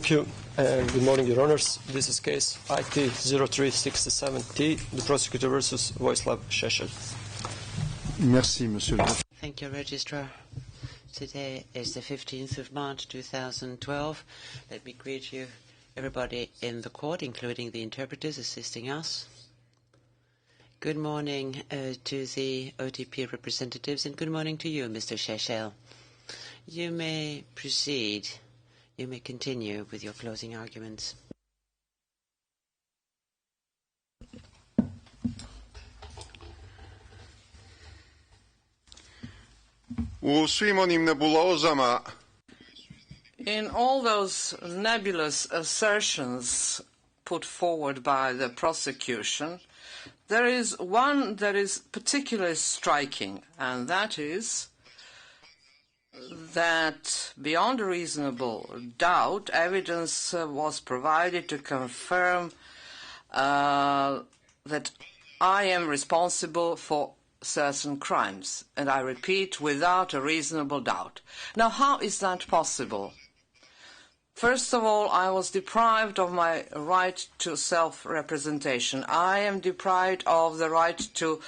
Thank you. Good morning, Your Honors. This is case IT 0367T, the prosecutor versus Vojislav Šešelj. Merci, Monsieur le Thank you, Registrar. Today is the 15th of March 2012. Let me greet you, everybody in the court, including the interpreters assisting us. Good morning to the OTP representatives, and good morning to you, Mr. Šešelj. You may proceed. You may continue with your closing arguments. In all those nebulous assertions put forward by the prosecution, there is one that is particularly striking, and that is that beyond a reasonable doubt, evidence was provided to confirm that I am responsible for certain crimes. And I repeat, without a reasonable doubt. Now, how is that possible? First of all, I was deprived of my right to self-representation. I am deprived of the right to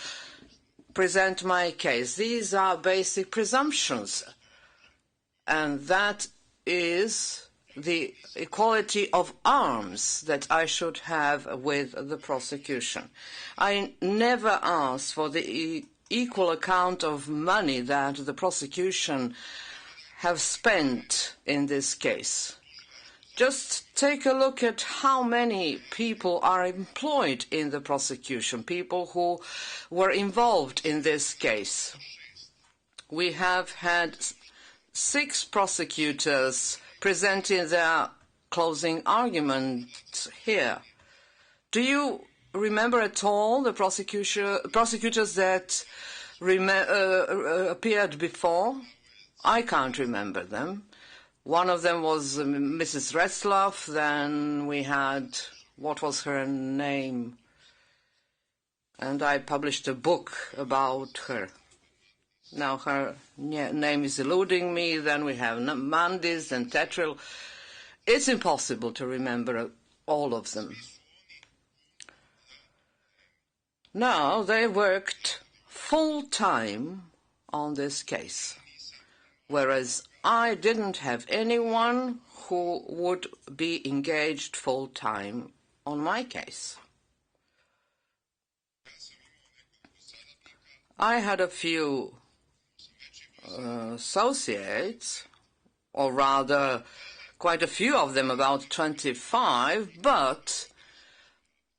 present my case. These are basic presumptions. And that is the equality of arms that I should have with the prosecution. I never asked for the equal account of money that the prosecution have spent in this case. Just take a look at how many people are employed in the prosecution, people who were involved in this case. We have had 6 prosecutors presenting their closing argument here. Do you remember at all the prosecutors that appeared before? I can't remember them. One of them was Mrs. Retzlaff. Then we had, what was her name? And I published a book about her. Now her name is eluding me. Then we have Mandis and Tetril. It's impossible to remember all of them. Now they worked full-time on this case, whereas I didn't have anyone who would be engaged full-time on my case. I had a few associates, or rather quite a few of them, about 25, but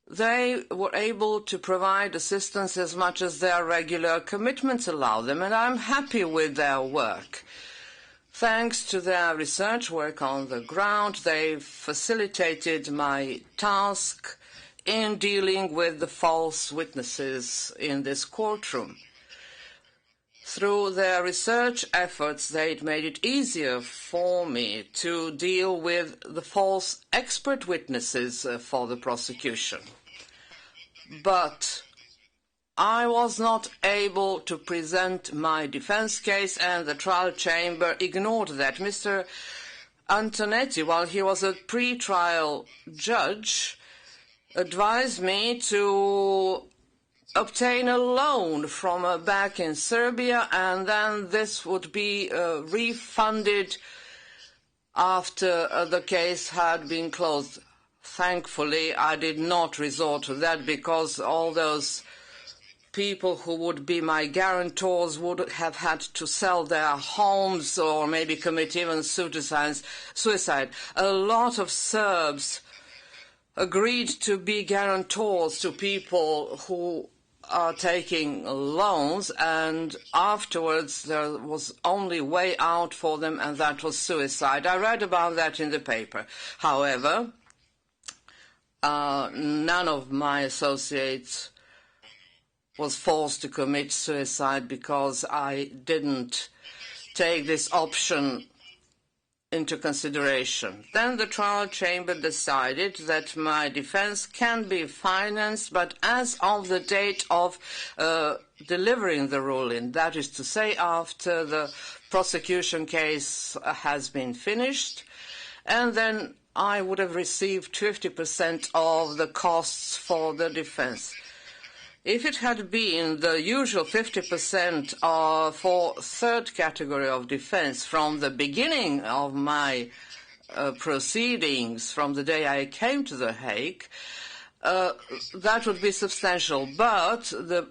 they were able to provide assistance as much as their regular commitments allow them, and I'm happy with their work. Thanks to their research work on the ground, they facilitated my task in dealing with the false witnesses in this courtroom. Through their research efforts, they'd made it easier for me to deal with the false expert witnesses for the prosecution. But I was not able to present my defense case, and the trial chamber ignored that. Mr. Antonetti, while he was a pre-trial judge, advised me to obtain a loan from a bank in Serbia, and then this would be refunded after the case had been closed. Thankfully, I did not resort to that, because all those people who would be my guarantors would have had to sell their homes or maybe commit even suicide. A lot of Serbs agreed to be guarantors to people who are taking loans, and afterwards there was only way out for them, and that was suicide. I read about that in the paper. However, none of my associates was forced to commit suicide because I didn't take this option into consideration. Then the trial chamber decided that my defense can be financed, but as of the date of delivering the ruling, that is to say, after the prosecution case has been finished, and then I would have received 50% of the costs for the defense. If it had been the usual 50% for third category of defense from the beginning of my proceedings, from the day I came to The Hague, that would be substantial. But the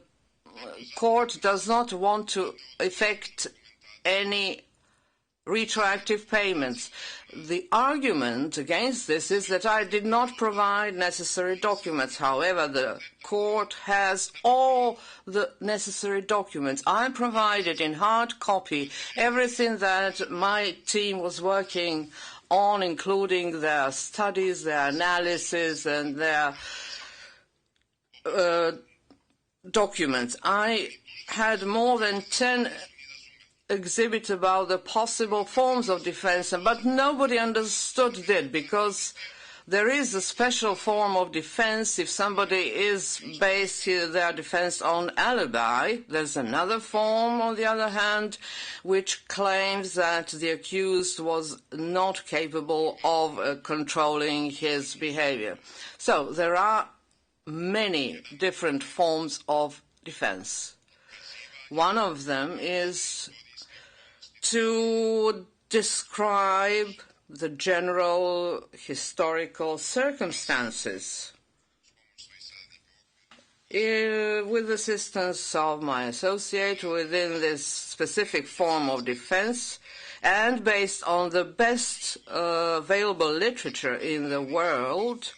court does not want to effect any retroactive payments. The argument against this is that I did not provide necessary documents. However, the court has all the necessary documents. I provided in hard copy everything that my team was working on, including their studies, their analysis, and their documents. I had more than 10 exhibits about the possible forms of defense, but nobody understood that, because there is a special form of defense if somebody is based their defense on alibi. There's another form, on the other hand, which claims that the accused was not capable of controlling his behavior. So there are many different forms of defense. One of them is to describe the general historical circumstances with assistance of my associate within this specific form of defense, and based on the best available literature in the world.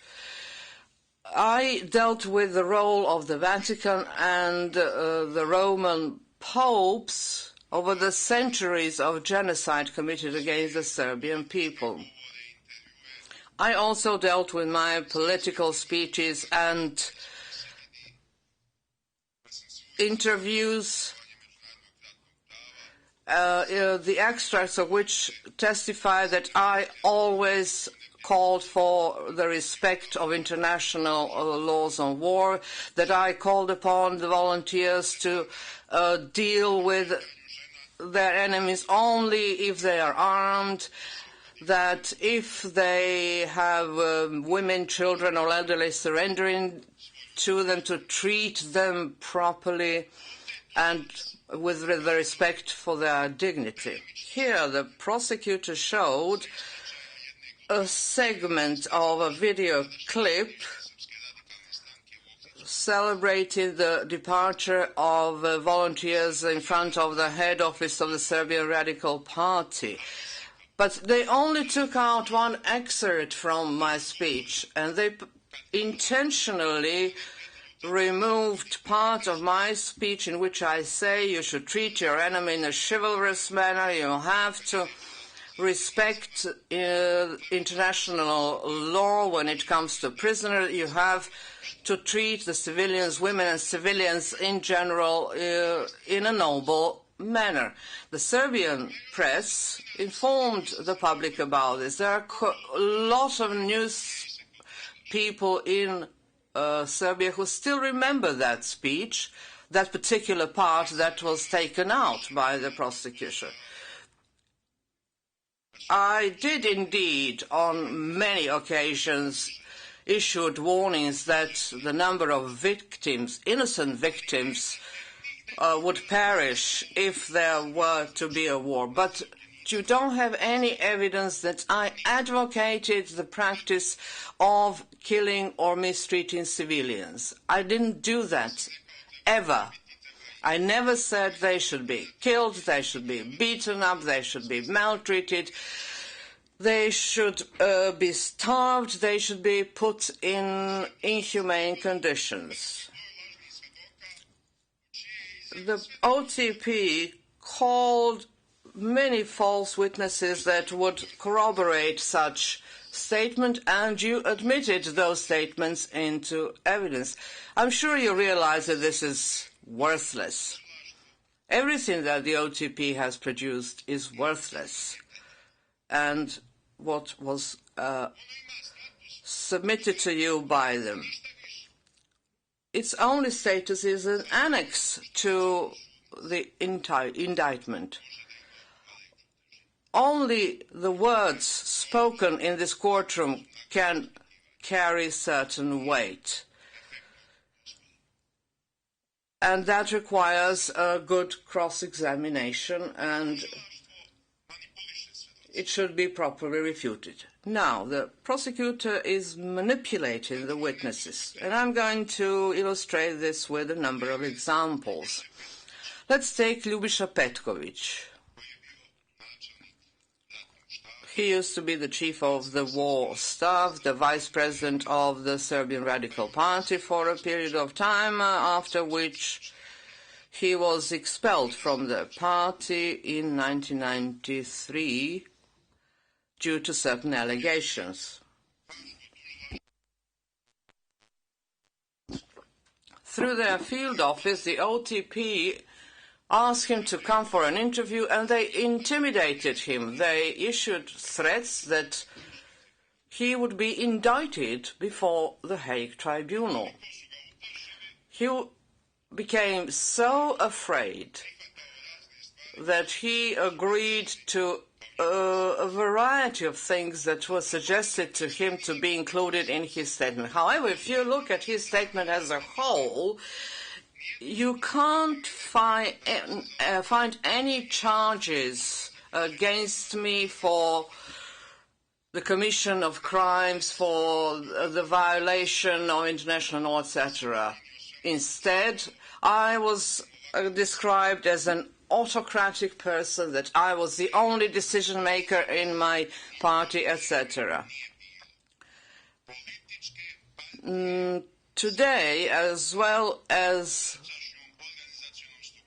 I dealt with the role of the Vatican and the Roman popes over the centuries of genocide committed against the Serbian people. I also dealt with my political speeches and interviews, the extracts of which testify that I always called for the respect of international laws on war, that I called upon the volunteers to deal with their enemies only if they are armed, that if they have women, children, or elderly surrendering to them, to treat them properly and with the respect for their dignity. Here, the prosecutor showed a segment of a video clip celebrating the departure of volunteers in front of the head office of the Serbian Radical Party. But they only took out one excerpt from my speech, and they intentionally removed part of my speech in which I say you should treat your enemy in a chivalrous manner, you have to respect international law when it comes to prisoners, you have to treat the civilians, women and civilians in general, in a noble manner. The Serbian press informed the public about this. There are a lot of news people in Serbia who still remember that speech, that particular part that was taken out by the prosecution. I did indeed, on many occasions, issued warnings that the number of victims, innocent victims, would perish if there were to be a war. But you don't have any evidence that I advocated the practice of killing or mistreating civilians. I didn't do that, ever. I never said they should be killed, they should be beaten up, they should be maltreated, they should be starved, they should be put in inhumane conditions. The OTP called many false witnesses that would corroborate such statement, and you admitted those statements into evidence. I'm sure you realize that this is worthless. Everything that the OTP has produced is worthless. And what was submitted to you by them, its only status is an annex to the indictment. Only the words spoken in this courtroom can carry certain weight. And that requires a good cross-examination, and it should be properly refuted. Now, the prosecutor is manipulating the witnesses, and I'm going to illustrate this with a number of examples. Let's take Ljubisa Petković. He used to be the chief of the war staff, the vice president of the Serbian Radical Party for a period of time, after which he was expelled from the party in 1993 due to certain allegations. Through their field office, the OTP asked him to come for an interview, and they intimidated him. They issued threats that he would be indicted before the Hague Tribunal. He became so afraid that he agreed to a variety of things that were suggested to him to be included in his statement. However, if you look at his statement as a whole, you can't find any charges against me for the commission of crimes, for the violation of international law, etc. Instead, I was described as an autocratic person, that I was the only decision maker in my party, etc. Today, as well as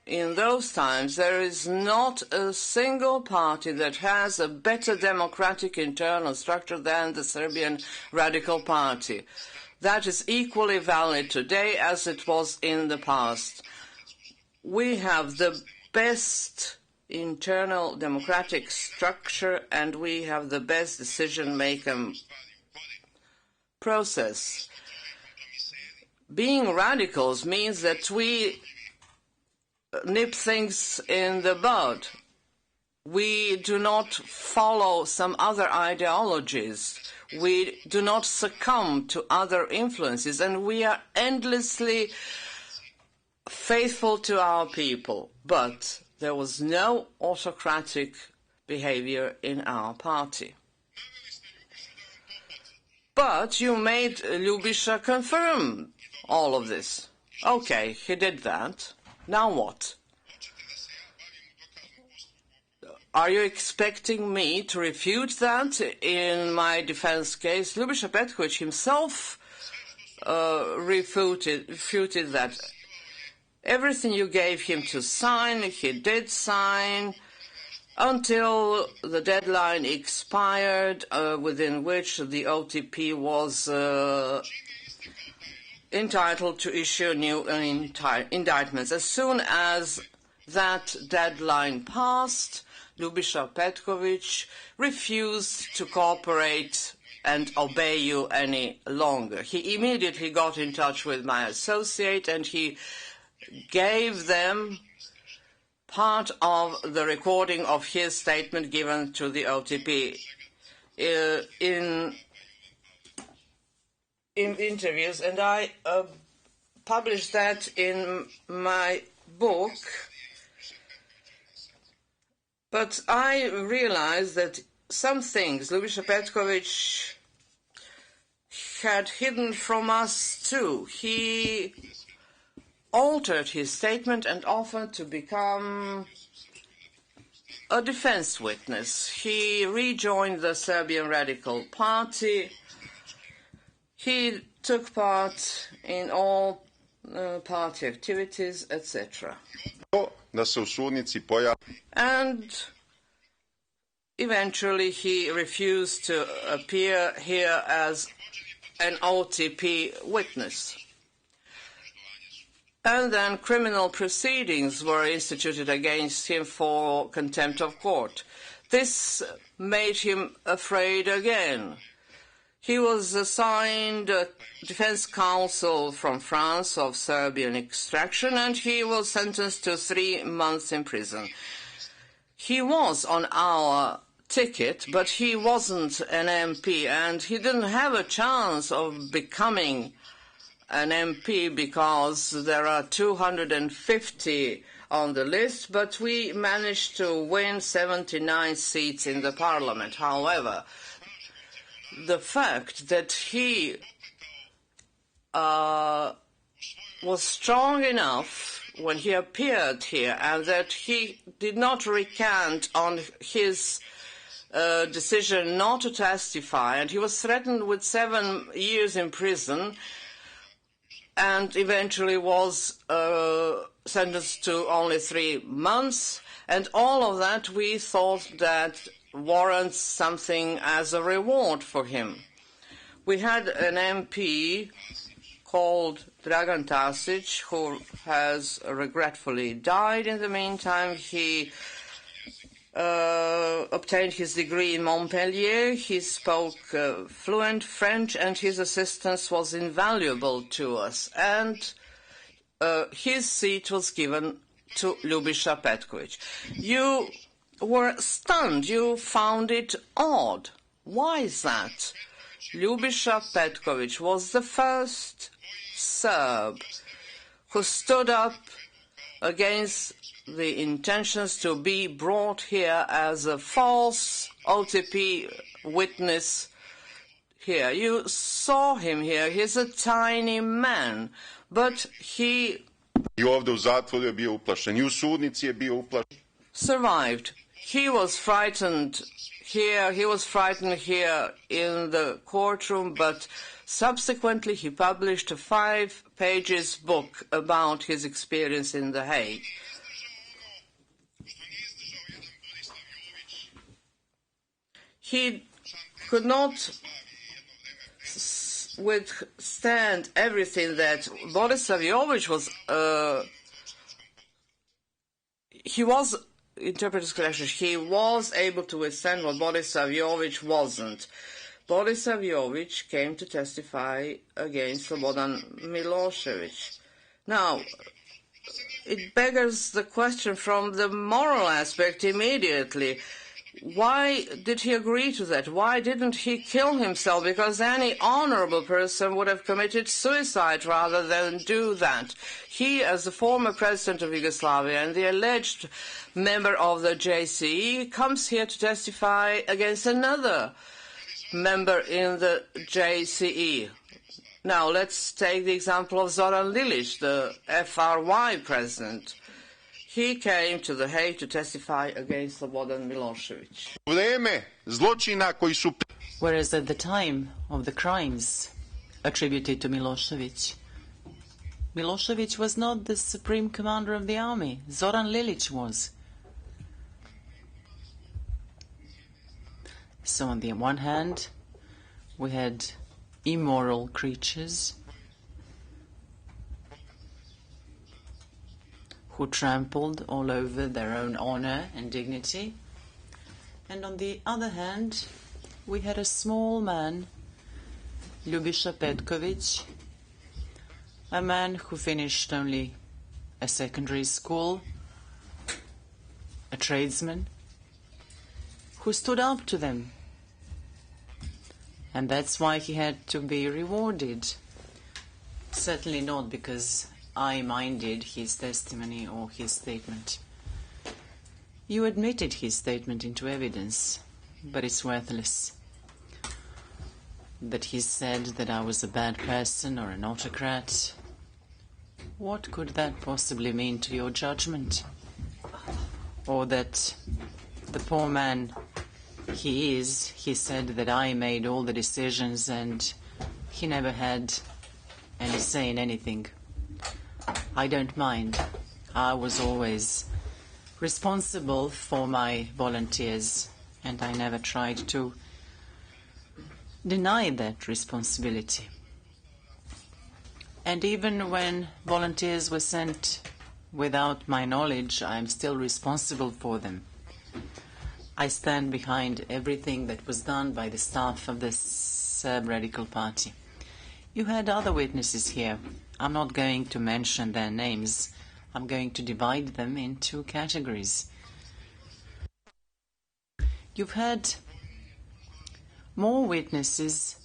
in those times, there is not a single party that has a better democratic internal structure than the Serbian Radical Party. That is equally valid today as it was in the past. We have the best internal democratic structure, and we have the best decision-making process. Being radicals means that we nip things in the bud. We do not follow some other ideologies. We do not succumb to other influences, and we are endlessly faithful to our people. But there was no autocratic behavior in our party. But you made Ljubisa confirm all of this. Okay, he did that. Now what? Are you expecting me to refute that in my defense case? Ljubisa Petković himself refuted that. Everything you gave him to sign, he did sign, until the deadline expired, within which the OTP was entitled to issue new indictments. As soon as that deadline passed, Ljubisa Petković refused to cooperate and obey you any longer. He immediately got in touch with my associate, and he gave them part of the recording of his statement given to the OTP. In interviews, and I published that in my book. But I realized that some things Ljubisa Petković had hidden from us too. He altered his statement and offered to become a defense witness. He rejoined the Serbian Radical Party. He took part in all party activities, etc. And eventually he refused to appear here as an OTP witness. And then criminal proceedings were instituted against him for contempt of court. This made him afraid again. He was assigned a defense counsel from France of Serbian extraction, and he was sentenced to 3 months in prison. He was on our ticket, but he wasn't an MP, and he didn't have a chance of becoming an MP because there are 250 on the list, but we managed to win 79 seats in the parliament. However, the fact that he was strong enough when he appeared here and that he did not recant on his decision not to testify, and he was threatened with 7 years in prison and eventually was sentenced to only 3 months, and all of that we thought that warrants something as a reward for him. We had an MP called Dragan Tasic, who has regretfully died in the meantime. He obtained his degree in Montpellier. He spoke fluent French, and his assistance was invaluable to us. And his seat was given to Ljubisha Petković. You were stunned. You found it odd. Why is that? Ljubisha Petković was the first Serb who stood up against the intentions to be brought here as a false OTP witness here. You saw him here. He's a tiny man, but he survived. He was frightened here. He was frightened here in the courtroom, but subsequently he published a 5-page book about his experience in The Hague. He could not withstand everything that Boris Saviovic was. He was, interpreter's correction, he was able to withstand what Boris Saviovic wasn't. Boris Saviovic came to testify against Slobodan Milošević. Now, it beggars the question from the moral aspect immediately. Why did he agree to that? Why didn't he kill himself? Because any honorable person would have committed suicide rather than do that. He, as the former president of Yugoslavia and the alleged member of the JCE, comes here to testify against another member in the JCE. Now, let's take the example of Zoran Lilić, the FRY president. He came to The Hague to testify against Slobodan Milošević. Whereas at the time of the crimes attributed to Milošević, Milošević was not the supreme commander of the army. Zoran Lilić was. So on the one hand, we had immoral creatures who trampled all over their own honor and dignity. And on the other hand, we had a small man, Ljubisha Petković, a man who finished only a secondary school, a tradesman, who stood up to them. And that's why he had to be rewarded. Certainly not because I minded his testimony or his statement. You admitted his statement into evidence, but it's worthless. That he said that I was a bad person or an autocrat. What could that possibly mean to your judgment? Or that the poor man he said that I made all the decisions and he never had any say in anything. I don't mind. I was always responsible for my volunteers, and I never tried to deny that responsibility. And even when volunteers were sent without my knowledge, I am still responsible for them. I stand behind everything that was done by the staff of the Serb Radical Party. You had other witnesses here. I'm not going to mention their names. I'm going to divide them in 2 categories. You've had more witnesses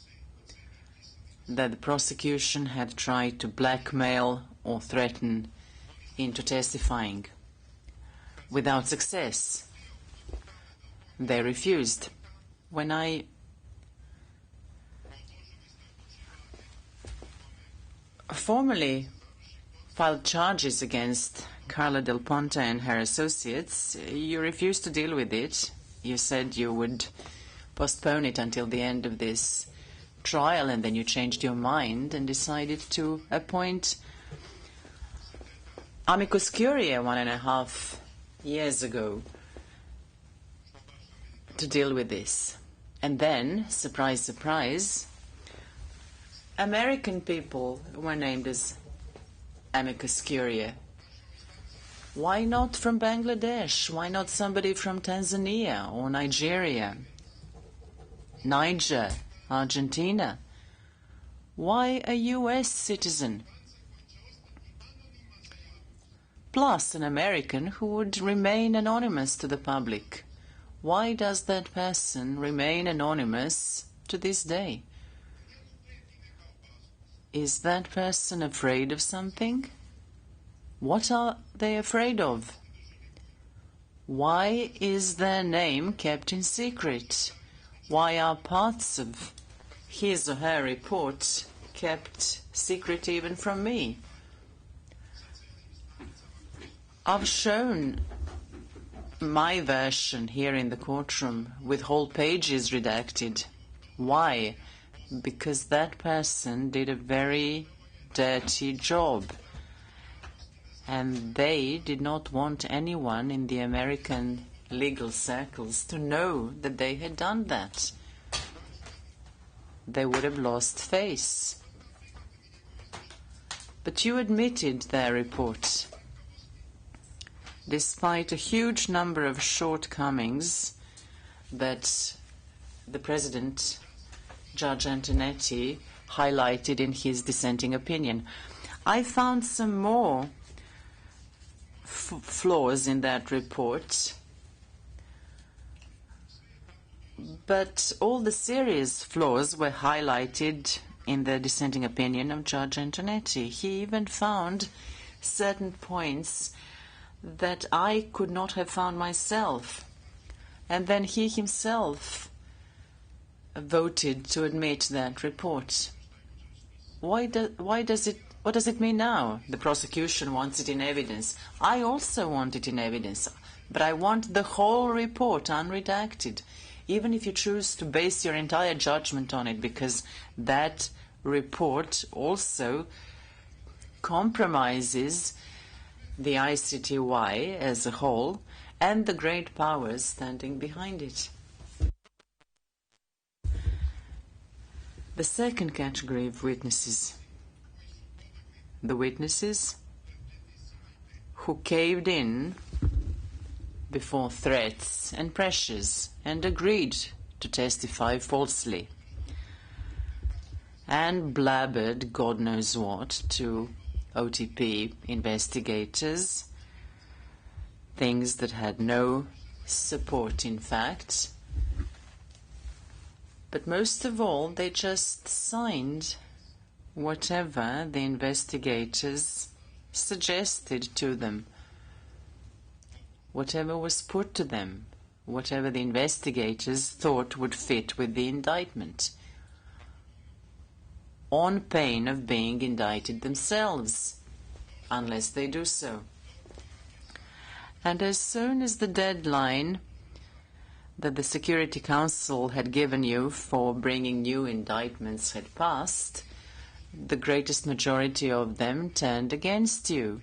that the prosecution had tried to blackmail or threaten into testifying. Without success, they refused. When I formally filed charges against Carla Del Ponte and her associates, you refused to deal with it. You said you would postpone it until the end of this trial, and then you changed your mind and decided to appoint amicus curiae 1.5 years ago to deal with this. And then, surprise, surprise, American people were named as amicus curiae. Why not from Bangladesh? Why not somebody from Tanzania or Nigeria, Niger, Argentina? Why a US citizen? Plus an American who would remain anonymous to the public. Why does that person remain anonymous to this day? Is that person afraid of something? What are they afraid of? Why is their name kept in secret? Why are parts of his or her report kept secret even from me? I've shown my version here in the courtroom with whole pages redacted. Why? Because that person did a very dirty job. And they did not want anyone in the American legal circles to know that they had done that. They would have lost face. But you admitted their report. Despite a huge number of shortcomings that the President, Judge Antonetti, highlighted in his dissenting opinion. I found some more flaws in that report, but all the serious flaws were highlighted in the dissenting opinion of Judge Antonetti. He even found certain points that I could not have found myself, and then he himself voted to admit that report. What does it mean now? The prosecution wants it in evidence. I also want it in evidence, but I want the whole report unredacted, even if you choose to base your entire judgment on it, because that report also compromises the ICTY as a whole and the great powers standing behind it. The second category of witnesses, the witnesses who caved in before threats and pressures and agreed to testify falsely and blabbered God knows what to OTP investigators, things that had no support in fact. But most of all, they just signed whatever the investigators suggested to them, whatever was put to them, whatever the investigators thought would fit with the indictment, on pain of being indicted themselves, unless they do so. And as soon as the deadline that the Security Council had given you for bringing new indictments had passed, the greatest majority of them turned against you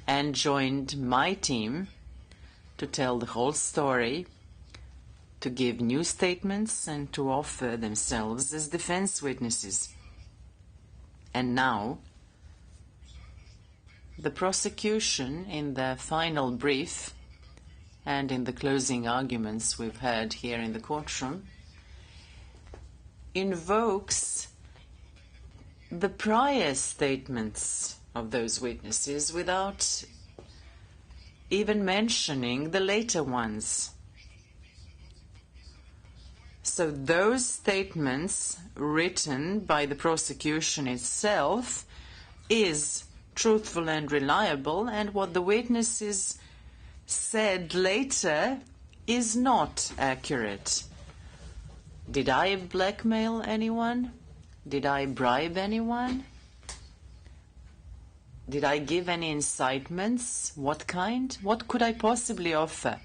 and joined my team to tell the whole story, to give new statements and to offer themselves as defense witnesses. And now, the prosecution, in their final brief and in the closing arguments we've heard here in the courtroom, invokes the prior statements of those witnesses without even mentioning the later ones. So those statements written by the prosecution itself is truthful and reliable, and what the witnesses said later is not accurate. Did I blackmail anyone? Did I bribe anyone? Did I give any incitements? What kind? What could I possibly offer?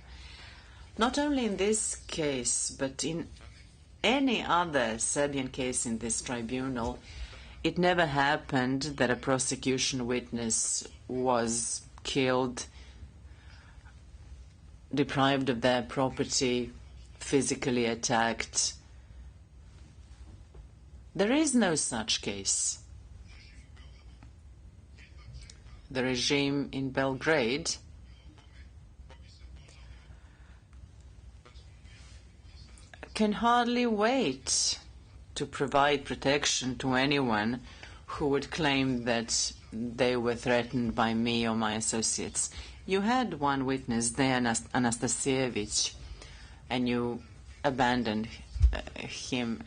Not only in this case, but in any other Serbian case in this tribunal, it never happened that a prosecution witness was killed, deprived of their property, physically attacked. There is no such case. The regime in Belgrade can hardly wait to provide protection to anyone who would claim that they were threatened by me or my associates. You had one witness, Dejan Anastasievich, and you abandoned him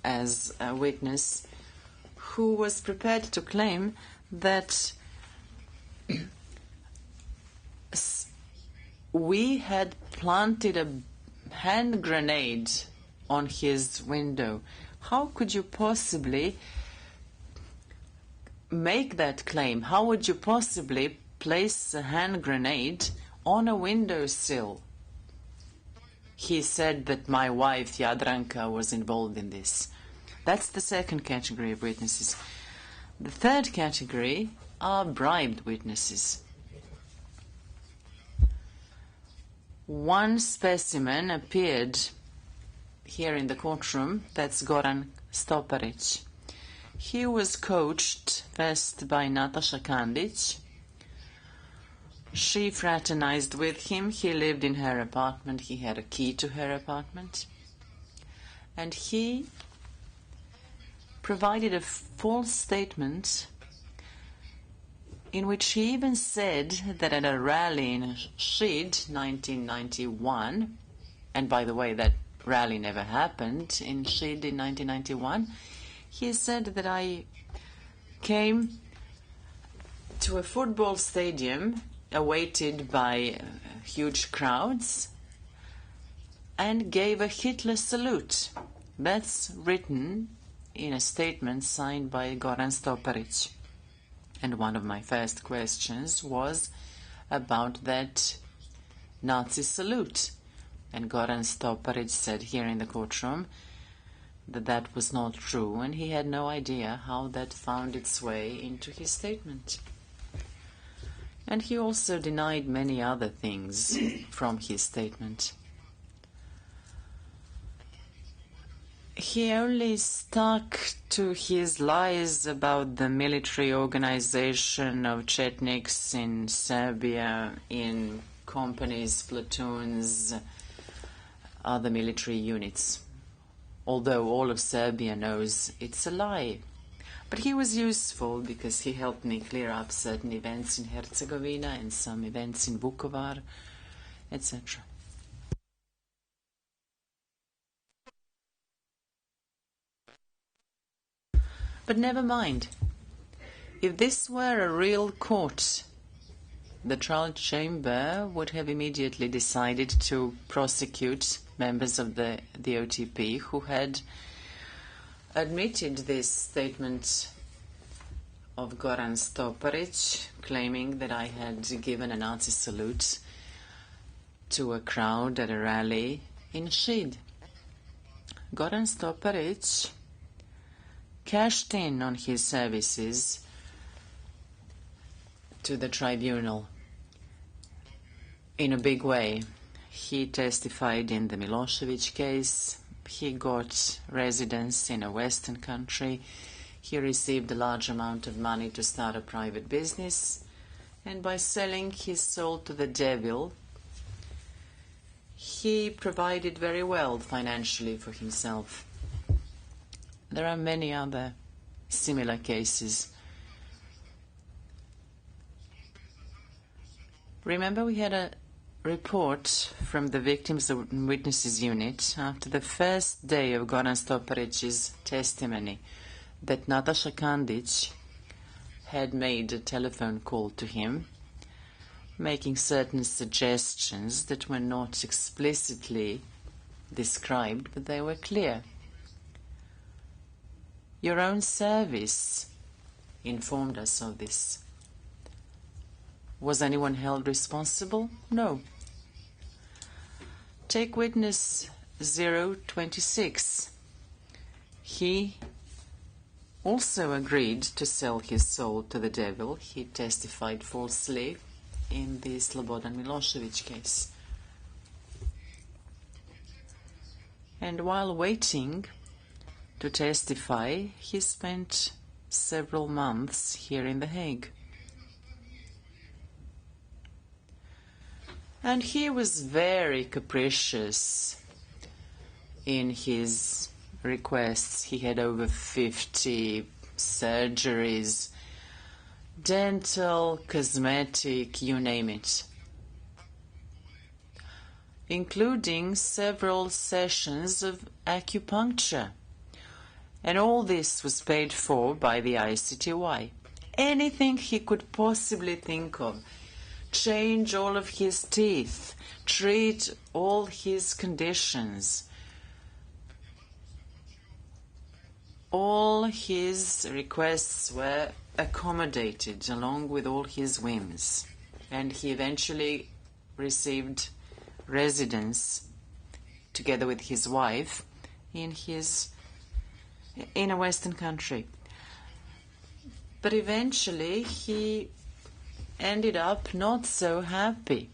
as a witness who was prepared to claim that we had planted a hand grenade on his window. How could you possibly make that claim? How would you possibly place a hand grenade on a windowsill? He said that my wife, Jadranka, was involved in this. That's the second category of witnesses. The third category are bribed witnesses. One specimen appeared here in the courtroom. That's Goran Stoparic. He was coached first by Nataša Kandić. She fraternized with him. He lived in her apartment. He had a key to her apartment. And he provided a false statement in which he even said that at a rally in Šid 1991, and by the way, that rally never happened in Šid in 1991, he said that I came to a football stadium awaited by huge crowds and gave a Hitler salute. That's written in a statement signed by Goran Stoparic. And one of my first questions was about that Nazi salute. And Goran Stoparic said here in the courtroom that that was not true, and he had no idea how that found its way into his statement. And he also denied many other things from his statement. He only stuck to his lies about the military organization of Chetniks in Serbia, in companies, platoons, other military units. Although all of Serbia knows it's a lie. But he was useful because he helped me clear up certain events in Herzegovina and some events in Vukovar, etc. But never mind. If this were a real court, the trial chamber would have immediately decided to prosecute members of the OTP who had admitted this statement of Goran Stoparic, claiming that I had given a Nazi salute to a crowd at a rally in Šid. Goran Stoparic cashed in on his services to the tribunal in a big way. He testified in the Milosevic case. He got residence in a Western country. He received a large amount of money to start a private business. And by selling his soul to the devil, he provided very well financially for himself. There are many other similar cases. Remember, we had a report from the Victims and Witnesses Unit after the first day of Goran Stoparic's testimony that Natasha Kandic had made a telephone call to him, making certain suggestions that were not explicitly described, but they were clear. Your own service informed us of this. Was anyone held responsible? No. Take witness 026. He also agreed to sell his soul to the devil. He testified falsely in the Slobodan Milošević case. And while waiting to testify, he spent several months here in The Hague. And he was very capricious in his requests. He had over 50 surgeries, dental, cosmetic, you name it, including several sessions of acupuncture. And all this was paid for by the ICTY. Anything he could possibly think of. Change all of his teeth, treat all his conditions. All his requests were accommodated along with all his whims. And he eventually received residence together with his wife in a Western country. But eventually he ended up not so happy.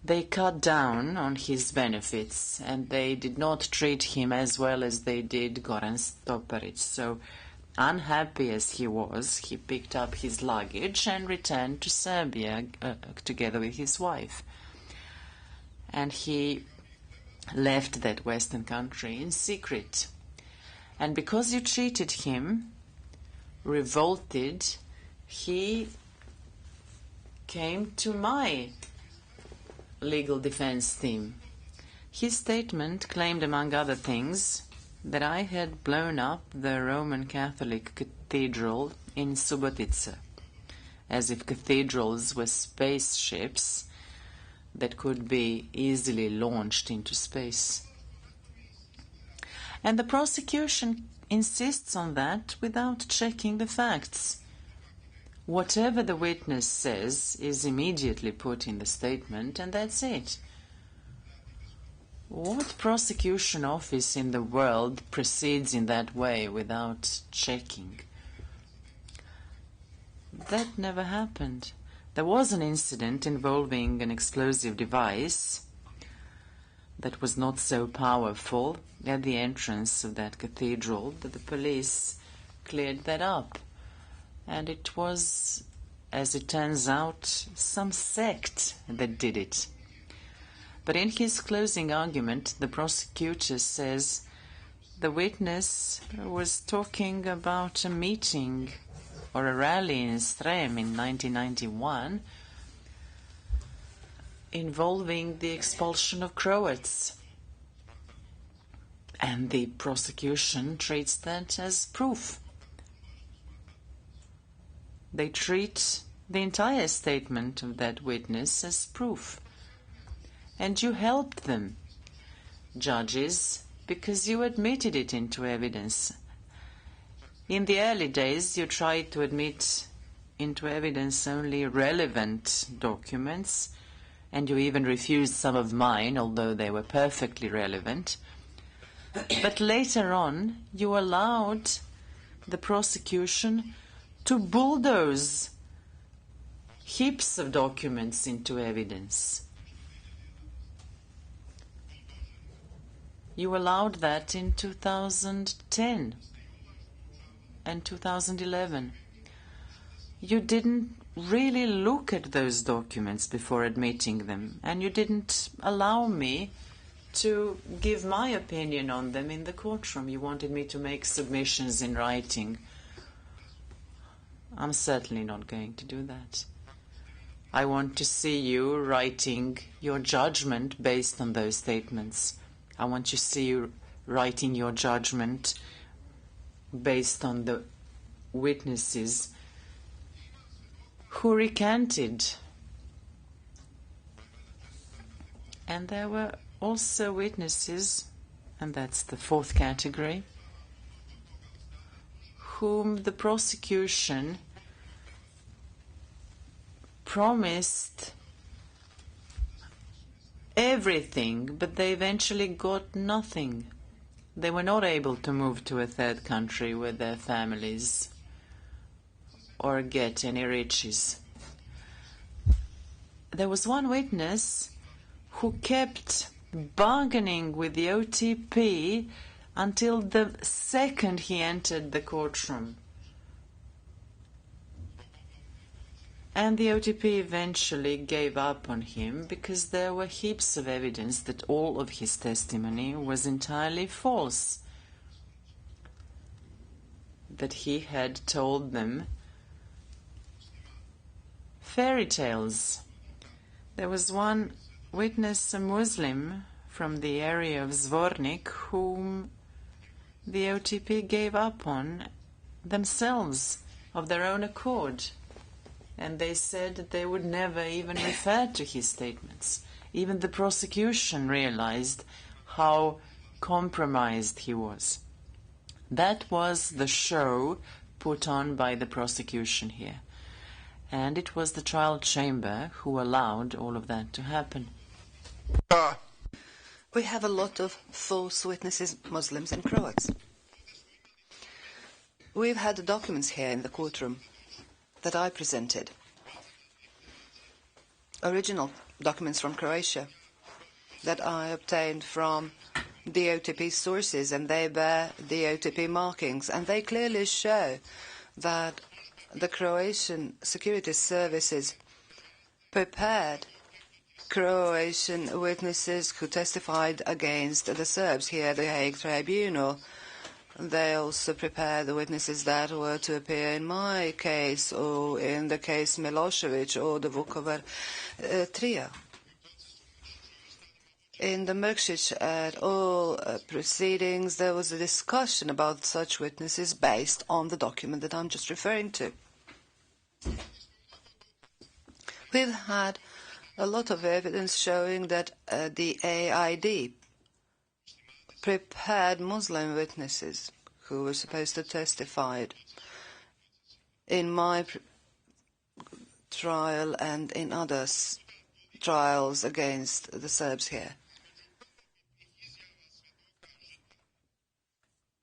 They cut down on his benefits and they did not treat him as well as they did Goran Stoparic. So, unhappy as he was, he picked up his luggage and returned to Serbia together with his wife. And he left that Western country in secret. And because you treated him revolted, he came to my legal defense team. His statement claimed, among other things, that I had blown up the Roman Catholic cathedral in Subotica, as if cathedrals were spaceships that could be easily launched into space. And the prosecution insists on that without checking the facts. Whatever the witness says is immediately put in the statement, and that's it. What prosecution office in the world proceeds in that way without checking? That never happened. There was an incident involving an explosive device that was not so powerful at the entrance of that cathedral that the police cleared that up. And it was, as it turns out, some sect that did it. But in his closing argument, the prosecutor says the witness was talking about a meeting or a rally in Strem in 1991 involving the expulsion of Croats. And the prosecution treats that as proof. They treat the entire statement of that witness as proof. And you helped them, judges, because you admitted it into evidence. In the early days, you tried to admit into evidence only relevant documents, and you even refused some of mine, although they were perfectly relevant. But later on, you allowed the prosecution to bulldoze heaps of documents into evidence. You allowed that in 2010 and 2011. You didn't really look at those documents before admitting them, and you didn't allow me to give my opinion on them in the courtroom. You wanted me to make submissions in writing. I'm certainly not going to do that. I want to see you writing your judgment based on those statements. I want to see you writing your judgment based on the witnesses who recanted. And there were also witnesses, and that's the fourth category, whom the prosecution promised everything, but they eventually got nothing. They were not able to move to a third country with their families or get any riches. There was one witness who kept bargaining with the OTP until the second he entered the courtroom. And the OTP eventually gave up on him because there were heaps of evidence that all of his testimony was entirely false. That he had told them fairy tales. There was one witness, a Muslim from the area of Zvornik, whom the OTP gave up on themselves of their own accord. And they said that they would never even refer to his statements. Even the prosecution realized how compromised he was. That was the show put on by the prosecution here. And it was the trial chamber who allowed all of that to happen. We have a lot of false witnesses, Muslims and Croats. We've had the documents here in the courtroom that I presented. Original documents from Croatia that I obtained from the OTP sources, and they bear the OTP markings, and they clearly show that the Croatian security services prepared Croatian witnesses who testified against the Serbs here at the Hague Tribunal. They also prepared the witnesses that were to appear in my case, or in the case Milosevic, or the Vukovar trio. In the Mrkšić et al. Proceedings, there was a discussion about such witnesses based on the document that I'm just referring to. We've had a lot of evidence showing that the AID prepared Muslim witnesses who were supposed to testify in my trial and in other trials against the Serbs here.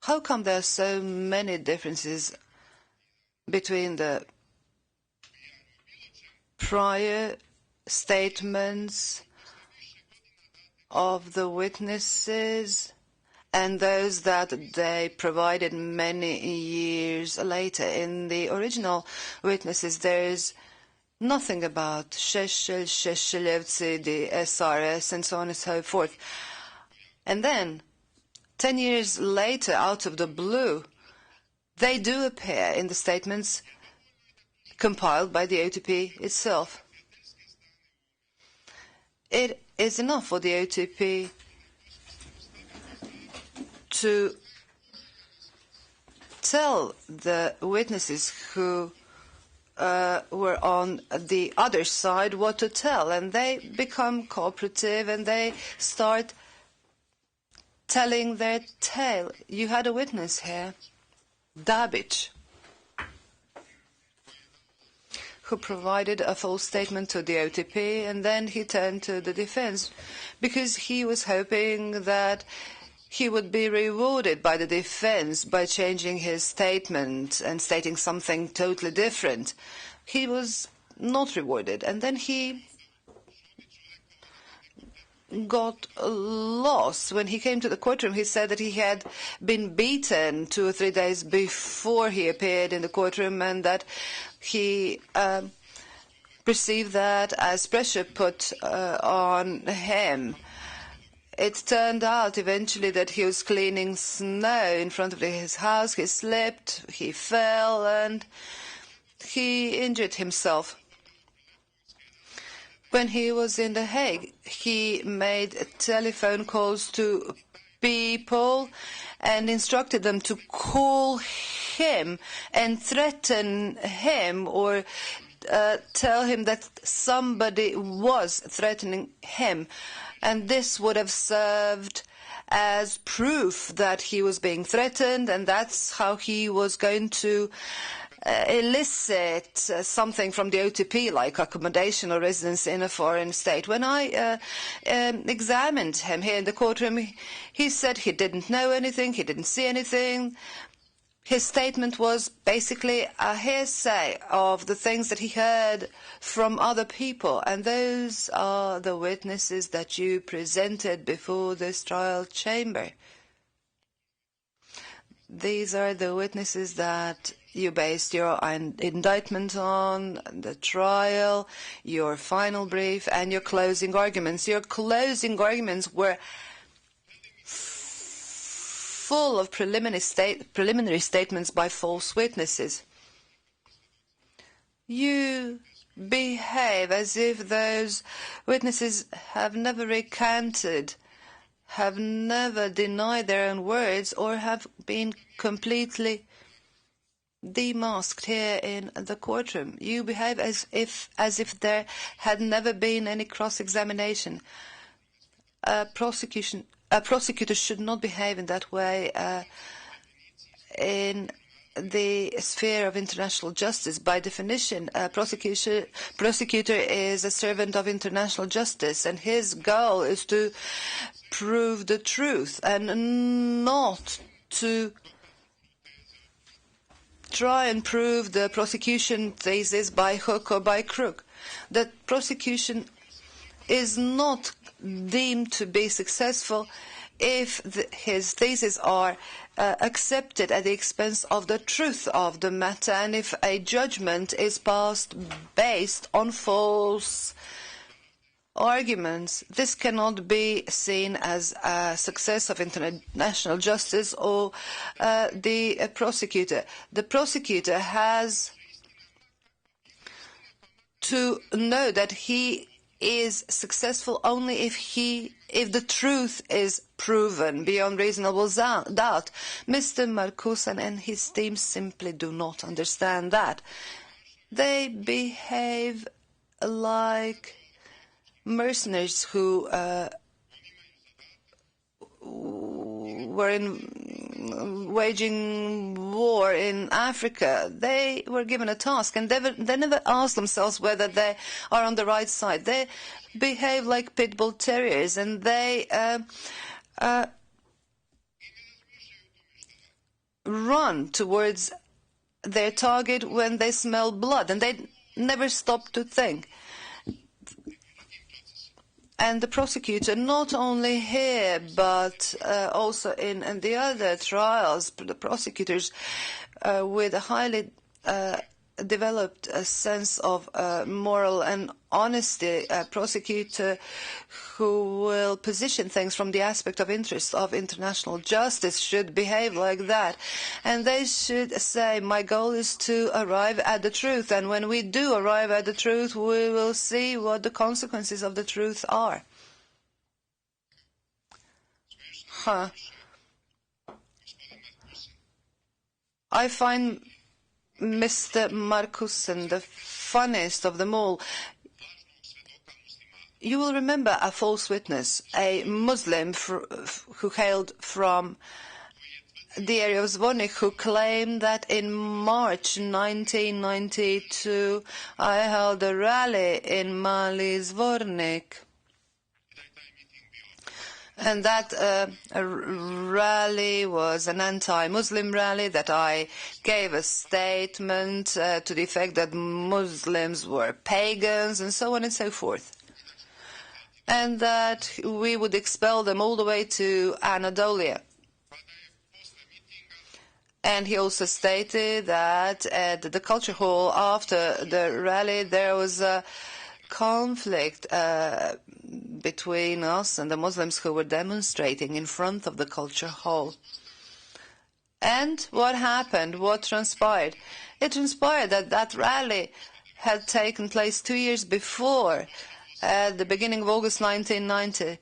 How come there are so many differences between the prior statements of the witnesses and those that they provided many years later? In the original witnesses, there is nothing about Šešelj, Šešeljevci, the SRS, and so on and so forth. And then, 10 years later, out of the blue, they do appear in the statements compiled by the OTP itself. It is enough for the OTP to tell the witnesses who were on the other side what to tell, and they become cooperative and they start telling their tale. You had a witness here, Babbage, who provided a false statement to the OTP, and then he turned to the defense because he was hoping that he would be rewarded by the defense by changing his statement and stating something totally different. He was not rewarded, and then he got lost. When he came to the courtroom, he said that he had been beaten 2 or 3 days before he appeared in the courtroom, and that he perceived that as pressure put on him. It turned out eventually that he was cleaning snow in front of his house. He slipped, he fell, and he injured himself. When he was in The Hague, he made telephone calls to people and instructed them to call him and threaten him or tell him that somebody was threatening him. And this would have served as proof that he was being threatened, and that's how he was going to elicit something from the OTP, like accommodation or residence in a foreign state. When I examined him here in the courtroom, he said he didn't know anything, he didn't see anything. His statement was basically a hearsay of the things that he heard from other people, and those are the witnesses that you presented before this trial chamber. These are the witnesses that you based your indictment on, the trial, your final brief, and your closing arguments. Your closing arguments were full of preliminary statements by false witnesses. You behave as if those witnesses have never recanted, have never denied their own words, or have been completely demasked here in the courtroom. You behave as if there had never been any cross-examination. A prosecutor should not behave in that way in the sphere of international justice. By definition, a prosecutor is a servant of international justice, and his goal is to prove the truth and not to try and prove the prosecution thesis by hook or by crook. The prosecution is not deemed to be successful if his theses are accepted at the expense of the truth of the matter, and if a judgment is passed based on false arguments. This cannot be seen as a success of international justice or the prosecutor. The prosecutor has to know that he is successful only if the truth is proven beyond reasonable doubt. Mr. Markusen and his team simply do not understand that. They behave like mercenaries who were waging war in Africa. They were given a task, and they never asked themselves whether they are on the right side. They behave like pit bull terriers, and they run towards their target when they smell blood, and they never stop to think. And the prosecutor, not only here, but also in the other trials, the prosecutors with a highly developed sense of moral and honesty, a prosecutor who will position things from the aspect of interest of international justice should behave like that. And they should say, my goal is to arrive at the truth, and when we do arrive at the truth, we will see what the consequences of the truth are. I find Mr. Markusen the funniest of them all. You will remember a false witness, a Muslim who hailed from the area of Zvornik, who claimed that in March 1992 I held a rally in Mali Zvornik. And that rally was an anti-Muslim rally, that I gave a statement to the effect that Muslims were pagans and so on and so forth, and that we would expel them all the way to Anatolia. And he also stated that at the culture hall after the rally there was a conflict between us and the Muslims who were demonstrating in front of the culture hall. And what happened? What transpired? It transpired that that rally had taken place 2 years before, at the beginning of August 1990,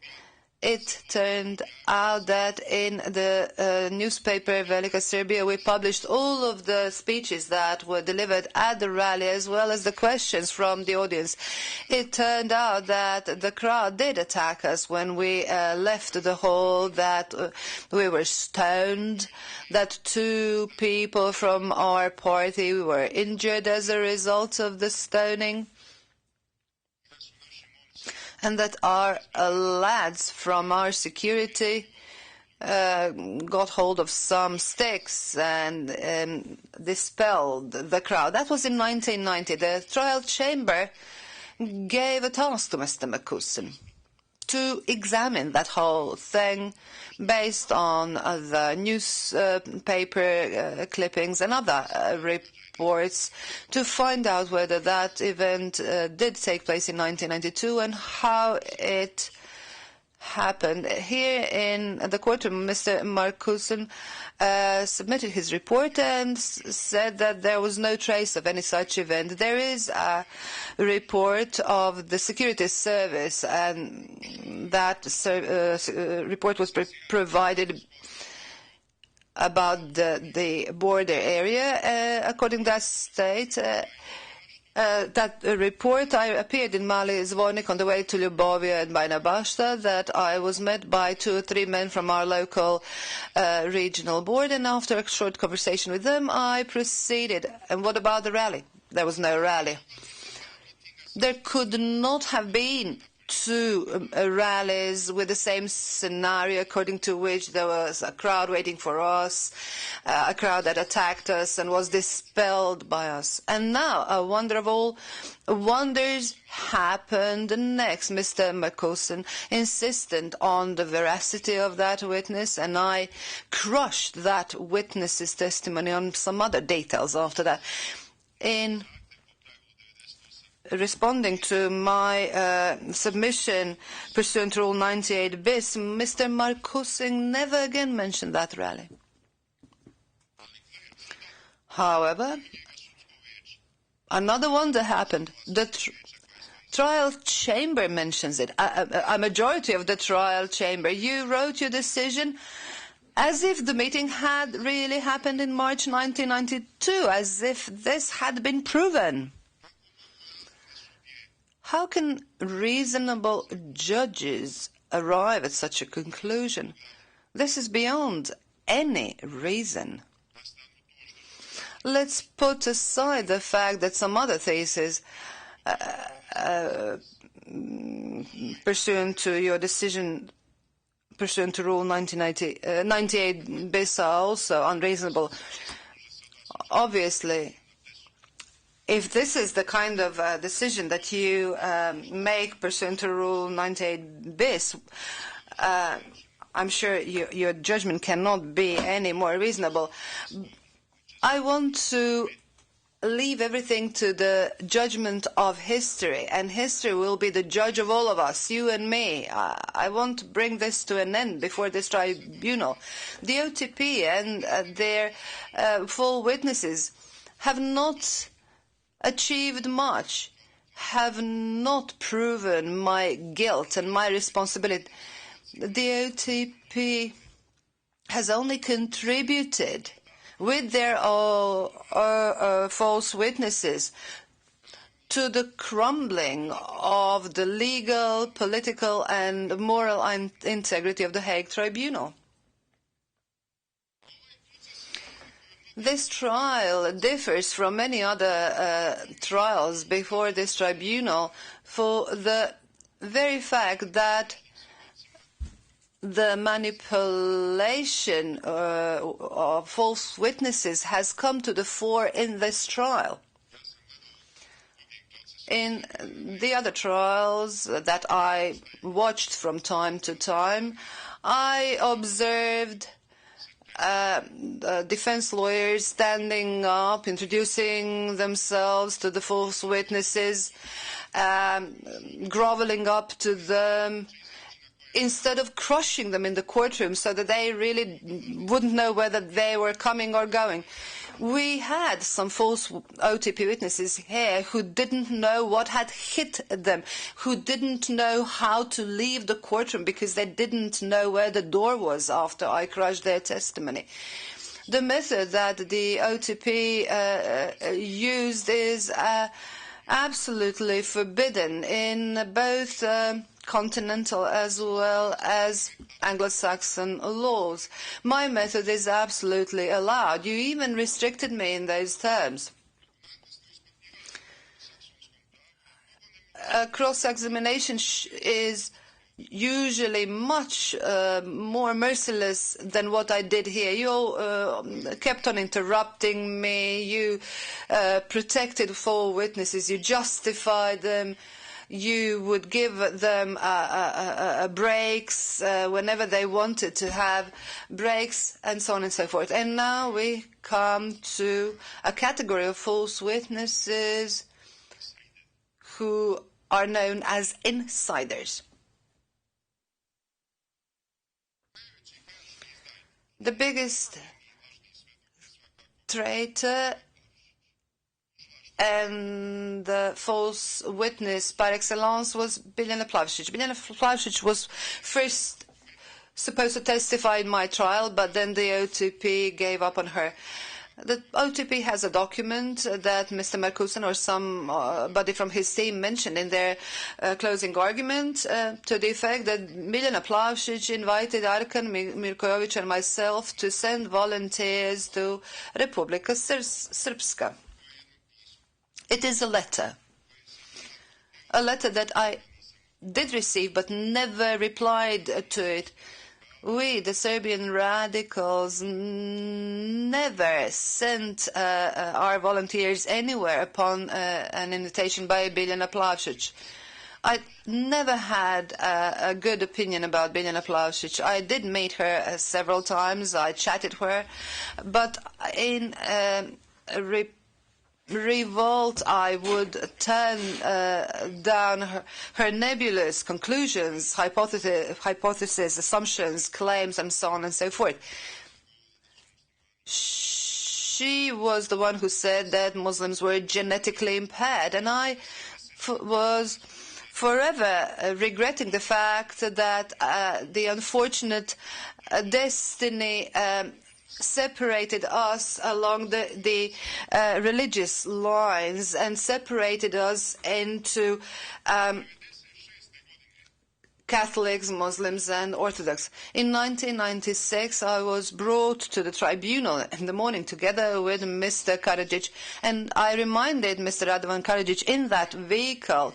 it turned out that in the newspaper Velika Serbia we published all of the speeches that were delivered at the rally as well as the questions from the audience. It turned out that the crowd did attack us when we left the hall, that we were stoned, that 2 people from our party were injured as a result of the stoning, and that our lads from our security got hold of some sticks and dispelled the crowd. That was in 1990. The trial chamber gave a task to Mr. Markusen to examine that whole thing based on the newspaper clippings and other reports to find out whether that event did take place in 1992 and how it happened. Here in the courtroom, Mr. Markusen submitted his report and said that there was no trace of any such event. There is a report of the security service, and that report was provided about the border area. According to that state, that report, I appeared in Mali Zvornik on the way to Ljubovia and Bajna Bašta, that I was met by 2 or 3 men from our local regional board, and after a short conversation with them, I proceeded. And what about the rally? There was no rally. There could not have been 2 rallies with the same scenario, according to which there was a crowd waiting for us, a crowd that attacked us and was dispelled by us. And now, a wonder of all wonders happened next. Mr. Markusen insisted on the veracity of that witness, and I crushed that witness's testimony on some other details after that. In responding to my submission pursuant to Rule 98 bis, Mr. Markusen never again mentioned that rally. However, another wonder happened. The trial chamber mentions it. A majority of the trial chamber. You wrote your decision as if the meeting had really happened in March 1992, as if this had been proven. How can reasonable judges arrive at such a conclusion? This is beyond any reason. Let's put aside the fact that some other theses, pursuant to your decision, pursuant to Rule 98 bis, are also unreasonable. Obviously, if this is the kind of decision that you make pursuant to Rule 98 bis, I'm sure your judgment cannot be any more reasonable. I want to leave everything to the judgment of history, and history will be the judge of all of us, you and me. I want to bring this to an end before this tribunal. The OTP and their full witnesses have not achieved much, have not proven my guilt and my responsibility. The OTP has only contributed with their false witnesses to the crumbling of the legal, political and moral integrity of the Hague Tribunal. This trial differs from many other trials before this tribunal for the very fact that the manipulation of false witnesses has come to the fore in this trial. In the other trials that I watched from time to time, I observed defense lawyers standing up, introducing themselves to the false witnesses, groveling up to them, instead of crushing them in the courtroom so that they really wouldn't know whether they were coming or going. We had some false OTP witnesses here who didn't know what had hit them, who didn't know how to leave the courtroom because they didn't know where the door was after I crushed their testimony. The method that the OTP used is absolutely forbidden in both continental as well as Anglo-Saxon laws. My method is absolutely allowed. You even restricted me in those terms. Cross-examination is usually much more merciless than what I did here. You kept on interrupting me. You protected false witnesses. You justified them. You would give them breaks whenever they wanted to have breaks, and so on and so forth. And now we come to a category of false witnesses who are known as insiders. The biggest traitor and the false witness par excellence was Milan Babbage. Milan Babbage was first supposed to testify in my trial, but then the OTP gave up on her. The OTP has a document that Mr. Markusen or somebody from his team mentioned in their closing argument to the effect that Milan Babbage invited Arkan Mirkovic and myself to send volunteers to Republika Srpska. It is a letter that I did receive but never replied to it. We, the Serbian radicals, never sent our volunteers anywhere upon an invitation by Milan Babbage. I never had a good opinion about Milan Babbage. I did meet her several times. I chatted with her, but in revolt, I would turn down her nebulous conclusions, hypotheses, assumptions, claims, and so on and so forth. She was the one who said that Muslims were genetically impaired, and I was forever regretting the fact that the unfortunate destiny separated us along the religious lines and separated us into Catholics, Muslims, and Orthodox. In 1996, I was brought to the tribunal in the morning together with Mr. Karadzic, and I reminded Mr. Radovan Karadzic in that vehicle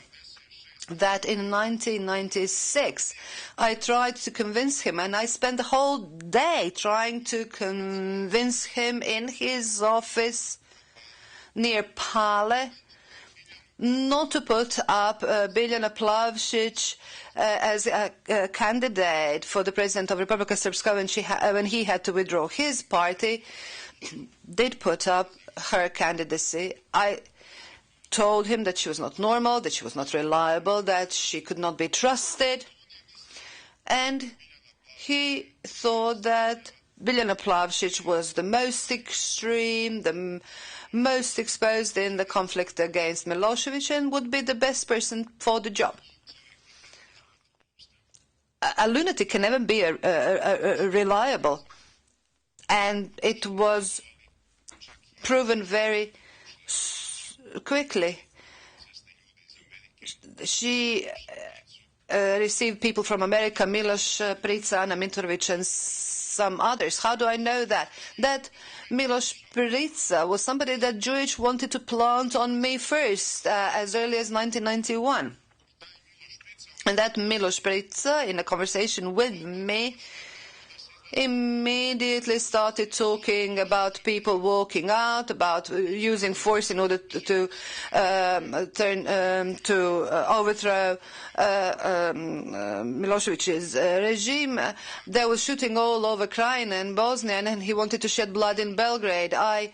that in 1996 I tried to convince him, and I spent the whole day trying to convince him in his office near Pale not to put up Milan Babbage as a candidate for the president of Republika Srpska when he had to withdraw. His party did put up her candidacy. I told him that she was not normal, that she was not reliable, that she could not be trusted. And he thought that Milan Babbage was the most extreme, the most exposed in the conflict against Milosevic, and would be the best person for the job. A lunatic can never be reliable. And it was proven very quickly. She received people from America, Miloš Prica, Ana Mintrovic, and some others. How do I know that? That Miloš Prica was somebody that Jewish wanted to plant on me first, as early as 1991. And that Miloš Prica, in a conversation with me, immediately started talking about people walking out, about using force in order to overthrow Milosevic's regime. There was shooting all over Krajina and Bosnia, and he wanted to shed blood in Belgrade. I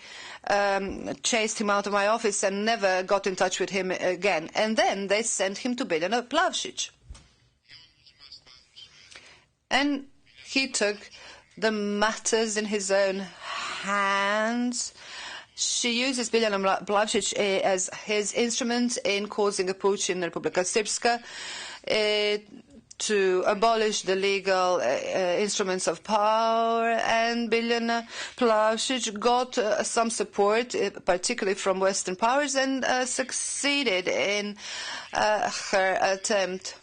chased him out of my office and never got in touch with him again. And then they sent him to Milan Babbage. And he took the matters in his own hands She uses Milan Babbage as his instrument in causing a putsch in Republika Srpska, to abolish the legal instruments of power, and Milan Babbage got some support, particularly from Western powers, and succeeded in her attempt.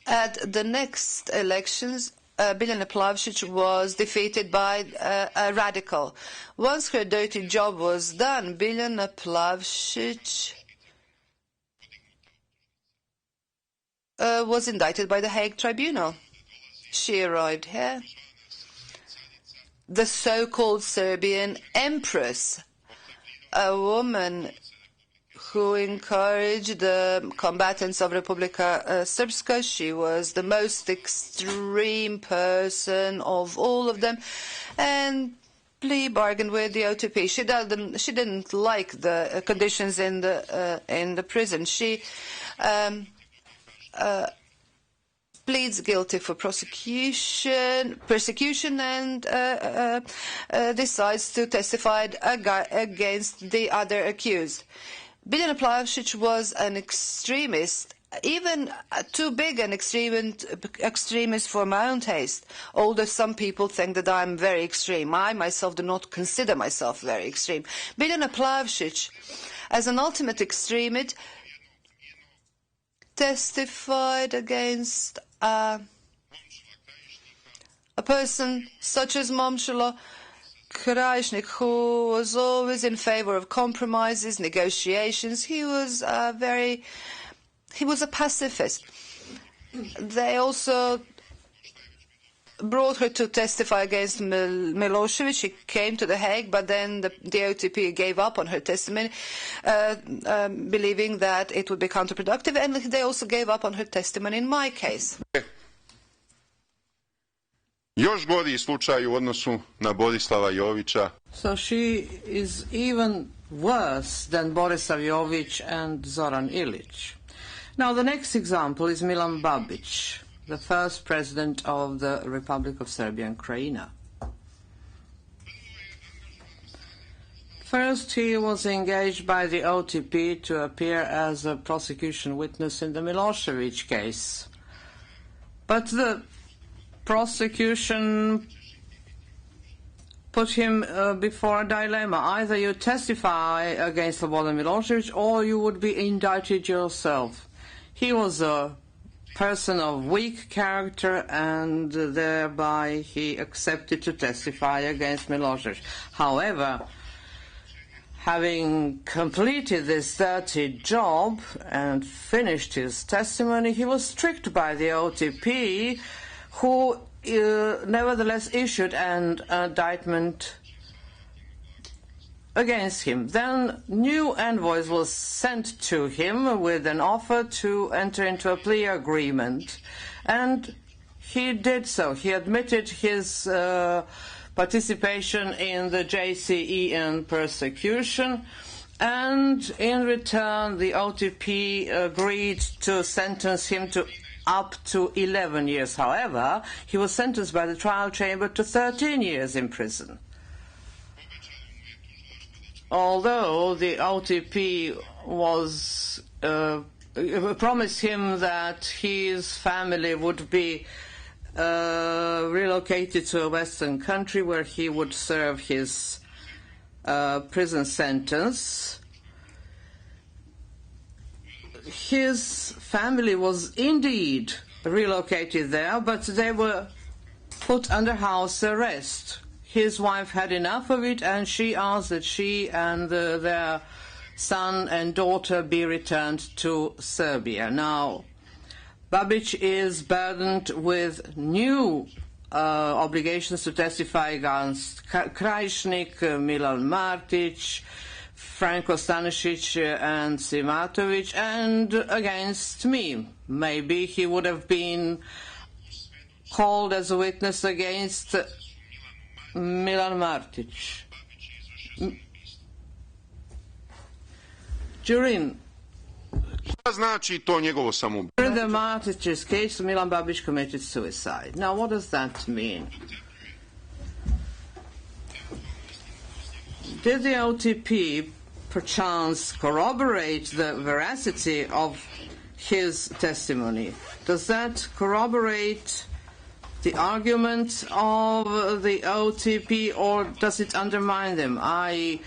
At the next elections, Milan Babbage was defeated by a radical. Once her dirty job was done, Milan Babbage was indicted by the Hague Tribunal. She arrived here. The so-called Serbian Empress, a woman who encouraged the combatants of Republika Srpska. She was the most extreme person of all of them, and plea bargained with the OTP. She didn't like the conditions in the prison. She pleads guilty for persecution, and decides to testify against the other accused. Milan Babbage was an extremist, even too big an extremist for my own taste, although some people think that I'm very extreme. I myself do not consider myself very extreme. Milan Babbage, as an ultimate extremist, testified against a person such as Momcilo Krajšnik, who was always in favor of compromises, negotiations. He was a pacifist. They also brought her to testify against Milosevic. She came to The Hague, but then the OTP gave up on her testimony, believing that it would be counterproductive, and they also gave up on her testimony in my case. Još gori slučaj u odnosu na Borislava Jovića. So she is even worse than Borislav Jović and Zoran Ilić. Now the next example is Milan Babbage, the first president of the Republic of Serbia and Krajina. First, he was engaged by the OTP to appear as a prosecution witness in the Milosevic case. But the prosecution put him before a dilemma. Either you testify against Slobodan Milosevic or you would be indicted yourself. He was a person of weak character, and thereby he accepted to testify against Milosevic. However, having completed this dirty job and finished his testimony, he was tricked by the OTP, who nevertheless issued an indictment against him. Then new envoys was sent to him with an offer to enter into a plea agreement, and he did so. He admitted his participation in the JCE and persecution, and in return the OTP agreed to sentence him to up to 11 years. However, he was sentenced by the trial chamber to 13 years in prison. Although the OTP was promised him that his family would be relocated to a Western country where he would serve his prison sentence, his family was indeed relocated there, but they were put under house arrest. His wife had enough of it, and she asked that she and their son and daughter be returned to Serbia. Now, Babbage is burdened with new obligations to testify against Krajšnik, Milan Martic, Franko Stanisic and Simatovic, and against me. Maybe he would have been called as a witness against Milan Martic. During the Martic's case, Milan Babbage committed suicide. Now, what does that mean? Did the OTP perchance corroborate the veracity of his testimony? Does that corroborate the argument of the OTP, or does it undermine them? I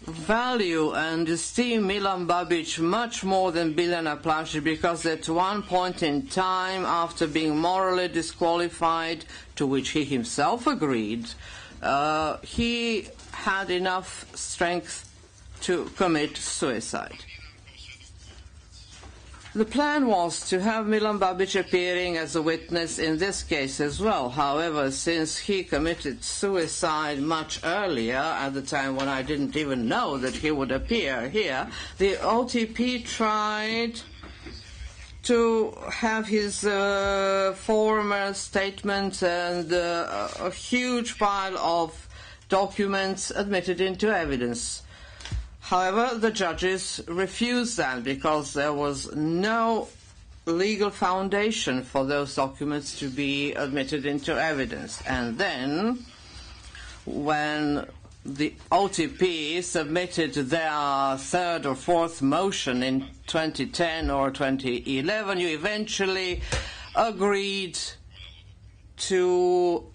value and esteem Milan Babbage much more than Biljana Plašić, because at one point in time, after being morally disqualified, to which he himself agreed, he had enough strength to commit suicide. The plan was to have Milan Babbage appearing as a witness in this case as well. However, since he committed suicide much earlier, at the time when I didn't even know that he would appear here, the OTP tried to have his former statement and a huge pile of documents admitted into evidence. However, the judges refused that because there was no legal foundation for those documents to be admitted into evidence. And then, when the OTP submitted their third or fourth motion in 2010 or 2011, you eventually agreed to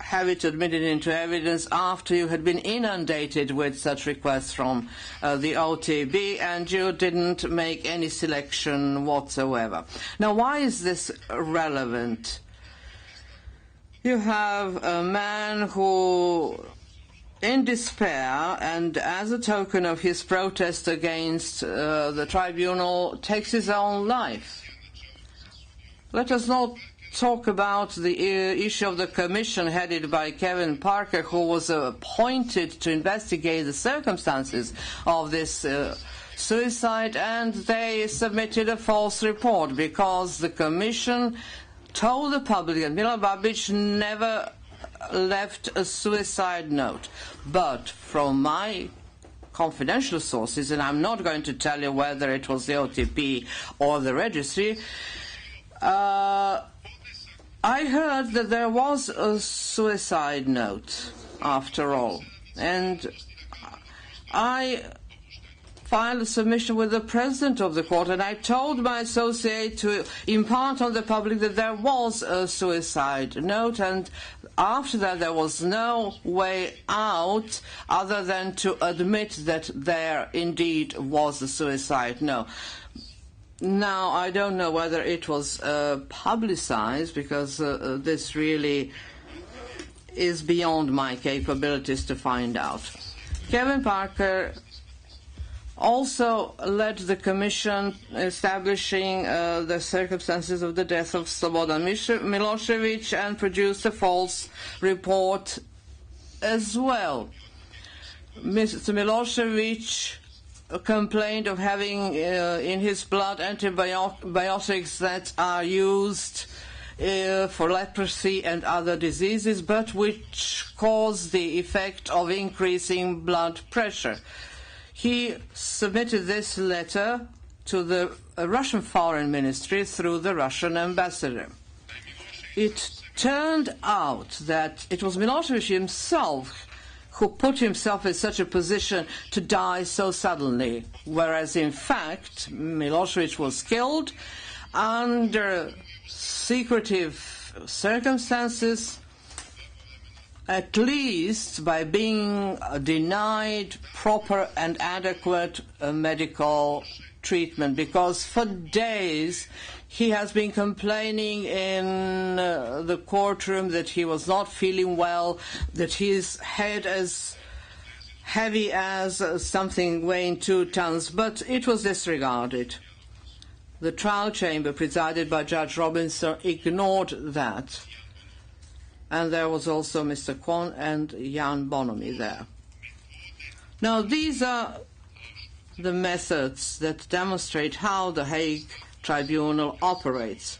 have it admitted into evidence after you had been inundated with such requests from the OTB, and you didn't make any selection whatsoever. Now, why is this relevant? You have a man who, in despair and as a token of his protest against the tribunal, takes his own life. Let us not talk about the issue of the commission headed by Kevin Parker, who was appointed to investigate the circumstances of this suicide, and they submitted a false report because the commission told the public that Milan Babbage never left a suicide note. But from my confidential sources, and I'm not going to tell you whether it was the OTP or the registry, I heard that there was a suicide note, after all, and I filed a submission with the president of the court, and I told my associate to impart on the public that there was a suicide note, and after that there was no way out other than to admit that there indeed was a suicide note. Now, I don't know whether it was publicized, because this really is beyond my capabilities to find out. Kevin Parker also led the commission establishing the circumstances of the death of Slobodan Milošević and produced a false report as well. Mr. Milošević complained of having in his blood antibiotics that are used for leprosy and other diseases, but which cause the effect of increasing blood pressure. He submitted this letter to the Russian Foreign Ministry through the Russian ambassador. It turned out that it was Milošević himself who put himself in such a position to die so suddenly, whereas in fact Milošević was killed under secretive circumstances, at least by being denied proper and adequate medical treatment, because for days he has been complaining in the courtroom that he was not feeling well, that his head as heavy as something weighing 2 tons, but it was disregarded. The trial chamber, presided by Judge Robinson, ignored that. And there was also Mr. Kwon and Jan Bonomi there. Now, these are the methods that demonstrate how the Hague Tribunal operates.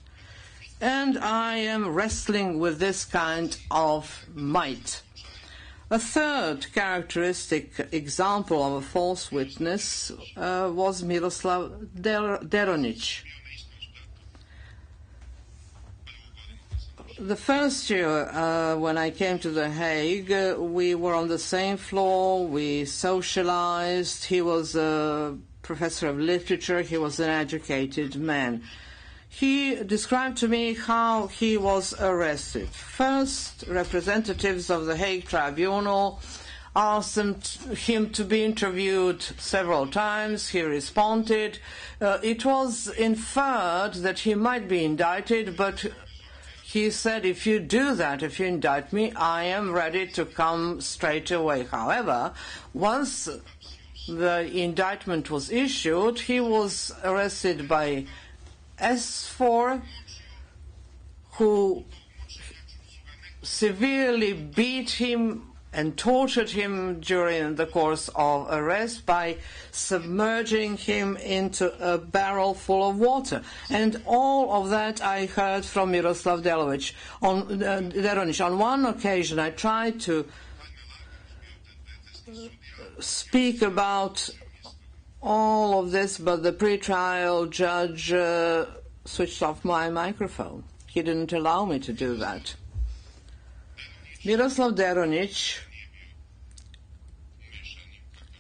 And I am wrestling with this kind of might. A third characteristic example of a false witness was Miroslav Deronić. The first year when I came to The Hague, we were on the same floor, we socialized. He was a professor of literature, he was an educated man. He described to me how he was arrested. First, representatives of the Hague Tribunal asked him to be interviewed several times. He responded. It was inferred that he might be indicted, but he said, if you do that, if you indict me, I am ready to come straight away. However, once the indictment was issued, he was arrested by S4, who severely beat him and tortured him during the course of arrest by submerging him into a barrel full of water. And all of that I heard from Miroslav Deronić. On one occasion I tried to speak about all of this, but the pre-trial judge switched off my microphone. He didn't allow me to do that. Miroslav Deronić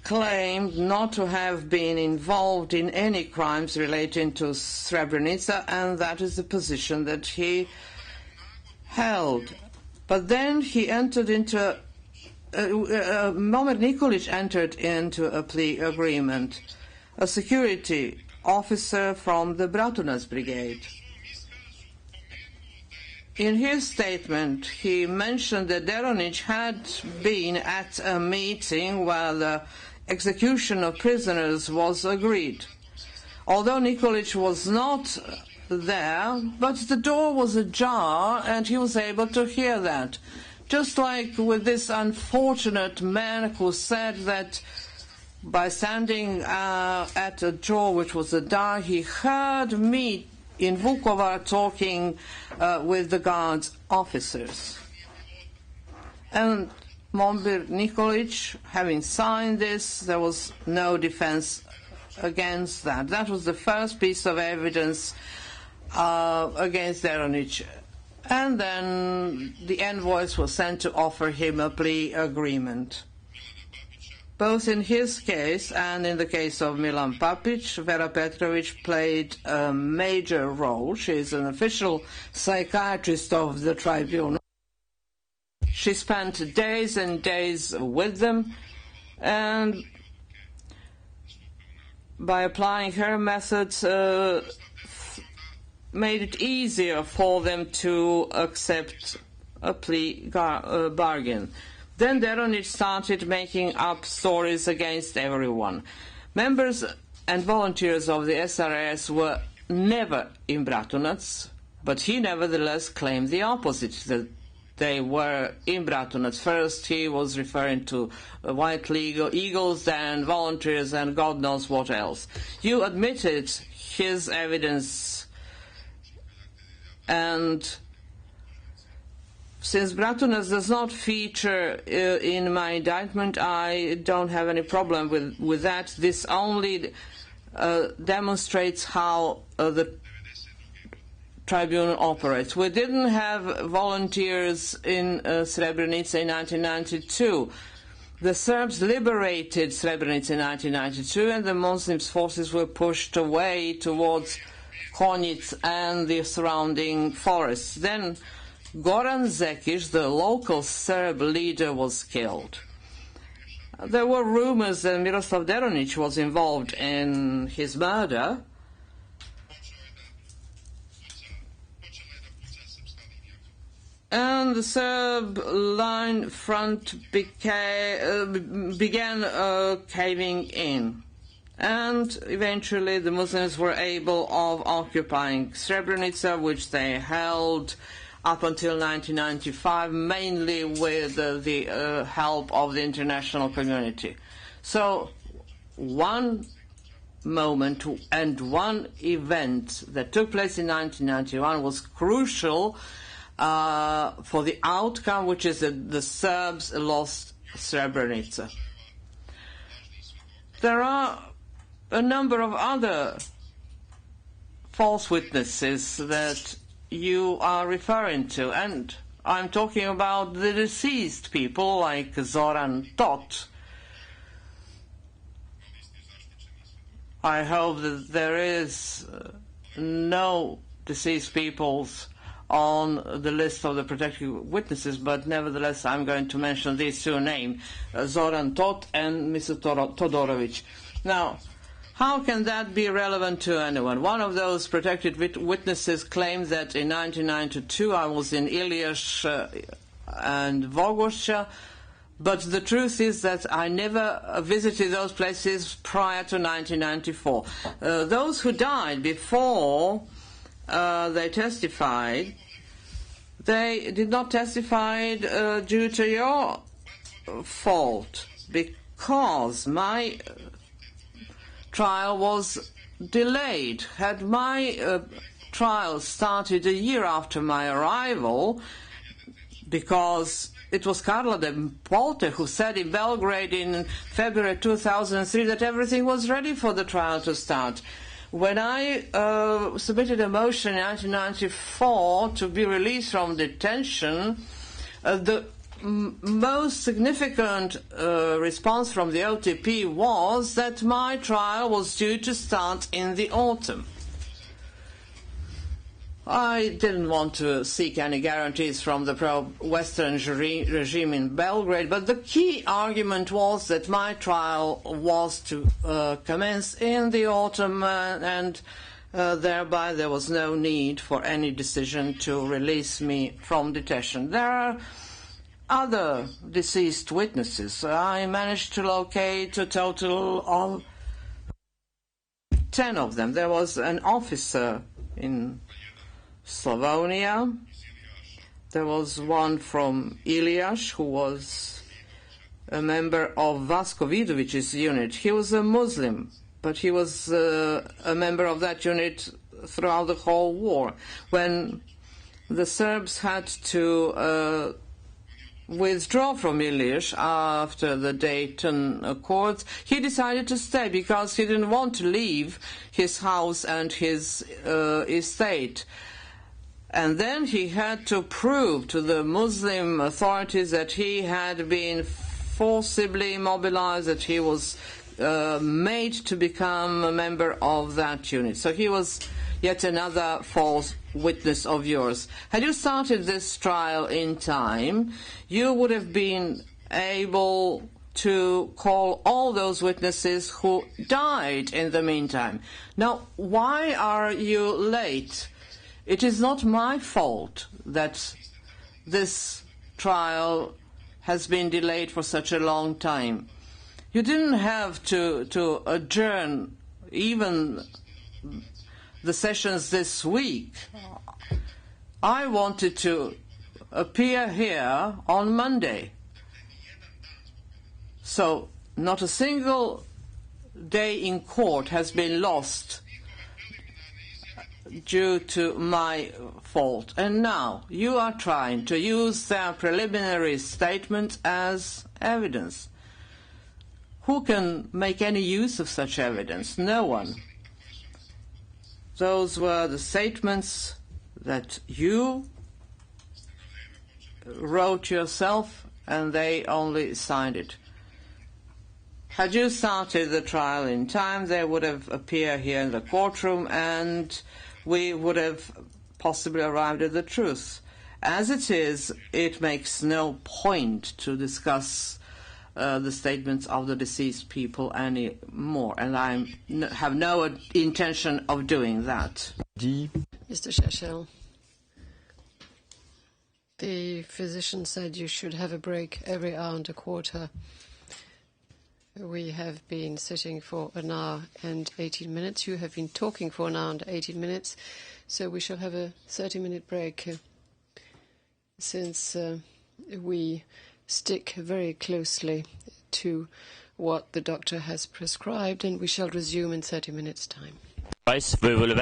claimed not to have been involved in any crimes relating to Srebrenica, and that is the position that he held. But then he entered into Momir Nikolić entered into a plea agreement, a security officer from the Bratunac brigade. In his statement, he mentioned that Deronić had been at a meeting where the execution of prisoners was agreed. Although Nikolić was not there, but the door was ajar and he was able to hear that. Just like with this unfortunate man who said that by standing at a door which was ajar, he heard me in Vukovar talking with the guards officers. And Momir Nikolić, having signed this, there was no defense against that. That was the first piece of evidence against Deronić. And then the envoys were sent to offer him a plea agreement. Both in his case and in the case of Milan Babbage, Vera Petrović played a major role. She is an official psychiatrist of the tribunal. She spent days and days with them, and by applying her methods, made it easier for them to accept a plea bargain. Then Deronić started making up stories against everyone. Members and volunteers of the SRS were never in Bratunac, but he nevertheless claimed the opposite, that they were in Bratunac. First he was referring to White Eagles, then volunteers, and God knows what else. You admitted his evidence, and since Bratunac does not feature in my indictment, I don't have any problem with that. This only demonstrates how the tribunal operates. We didn't have volunteers in Srebrenica in 1992. The Serbs liberated Srebrenica in 1992, and the Muslim forces were pushed away towards Konjic and the surrounding forests. Then Goran Zekic, the local Serb leader, was killed. There were rumors that Miroslav Deronić was involved in his murder. And the Serb line front began caving in. And eventually the Muslims were able of occupying Srebrenica, which they held up until 1995, mainly with the help of the international community. So one moment and one event that took place in 1991 was crucial for the outcome, which is that the Serbs lost Srebrenica. There are a number of other false witnesses that you are referring to. And I'm talking about the deceased people like Zoran Tot. I hope that there is no deceased peoples on the list of the protected witnesses, but nevertheless I'm going to mention these two names, Zoran Tot and Mr. Todorovic. Now, how can that be relevant to anyone? One of those protected witnesses claimed that in 1992 I was in Iliash and Vogosha, but the truth is that I never visited those places prior to 1994. Those who died before they testified, they did not testify due to your fault, because my trial was delayed. Had my trial started a year after my arrival, because it was Carla de Polte who said in Belgrade in February 2003 that everything was ready for the trial to start. When I submitted a motion in 1994 to be released from detention, the most significant response from the OTP was that my trial was due to start in the autumn. I didn't want to seek any guarantees from the pro-Western regime in Belgrade, but the key argument was that my trial was to commence in the autumn, and thereby there was no need for any decision to release me from detention. There are other deceased witnesses. I managed to locate a total of 10 of them. There was an officer in Slavonia. There was one from Iliash who was a member of Vasko Vidovic's unit. He was a Muslim, but he was a member of that unit throughout the whole war. When the Serbs had to withdraw from Iliash after the Dayton Accords, he decided to stay because he didn't want to leave his house and his estate. And then he had to prove to the Muslim authorities that he had been forcibly mobilized, that he was made to become a member of that unit. So he was yet another false witness of yours. Had you started this trial in time, you would have been able to call all those witnesses who died in the meantime. Now, why are you late? It is not my fault that this trial has been delayed for such a long time. You didn't have to adjourn even the sessions this week. I wanted to appear here on Monday. So not a single day in court has been lost due to my fault. And now you are trying to use their preliminary statement as evidence. Who can make any use of such evidence? No one. Those were the statements that you wrote yourself, and they only signed it. Had you started the trial in time, they would have appeared here in the courtroom, and we would have possibly arrived at the truth. As it is, it makes no point to discuss the statements of the deceased people anymore, and I have no intention of doing that. Mr. Šešelj, the physician said you should have a break every hour and a quarter. We have been sitting for an hour and 18 minutes. You have been talking for an hour and 18 minutes, so we shall have a 30-minute break since we stick very closely to what the doctor has prescribed, and we shall resume in 30 minutes' time. Vice, we will